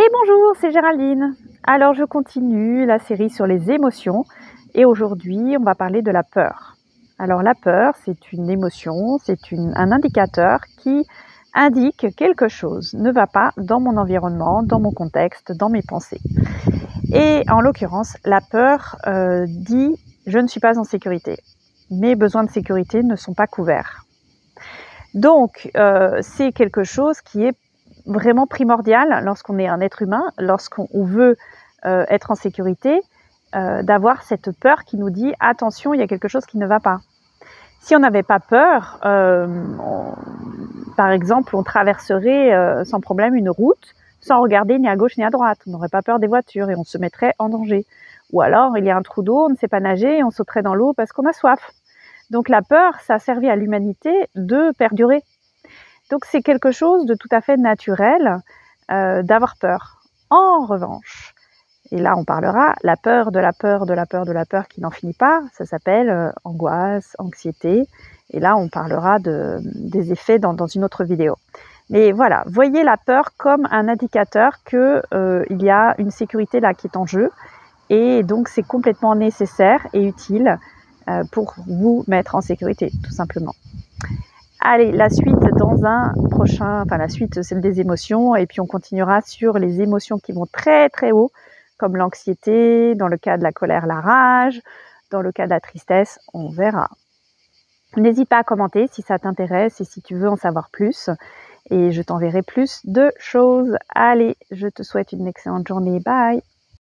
Et bonjour, c'est Géraldine. Alors je continue la série sur les émotions et aujourd'hui on va parler de la peur. Alors la peur, c'est une émotion, c'est un indicateur qui indique quelque chose ne va pas dans mon environnement, dans mon contexte, dans mes pensées. Et en l'occurrence, la peur dit « je ne suis pas en sécurité ». Mes besoins de sécurité ne sont pas couverts. Donc c'est quelque chose qui est vraiment primordial lorsqu'on est un être humain, lorsqu'on veut être en sécurité, d'avoir cette peur qui nous dit « attention, il y a quelque chose qui ne va pas ». Si on n'avait pas peur, par exemple, on traverserait sans problème une route sans regarder ni à gauche ni à droite. On n'aurait pas peur des voitures et on se mettrait en danger. Ou alors, il y a un trou d'eau, on ne sait pas nager et on sauterait dans l'eau parce qu'on a soif. Donc la peur, ça a servi à l'humanité de perdurer. Donc c'est quelque chose de tout à fait naturel d'avoir peur. En revanche, et là on parlera, la peur de la peur de la peur de la peur qui n'en finit pas, ça s'appelle angoisse, anxiété, et là on parlera des effets dans une autre vidéo. Mais voilà, voyez la peur comme un indicateur qu'il y a une sécurité là qui est en jeu, et donc c'est complètement nécessaire et utile pour vous mettre en sécurité, tout simplement. Allez, la suite dans un prochain, enfin la suite celle des émotions et puis on continuera sur les émotions qui vont très très haut comme l'anxiété, dans le cas de la colère, la rage, dans le cas de la tristesse, on verra. N'hésite pas à commenter si ça t'intéresse et si tu veux en savoir plus et je t'enverrai plus de choses. Allez, je te souhaite une excellente journée, bye!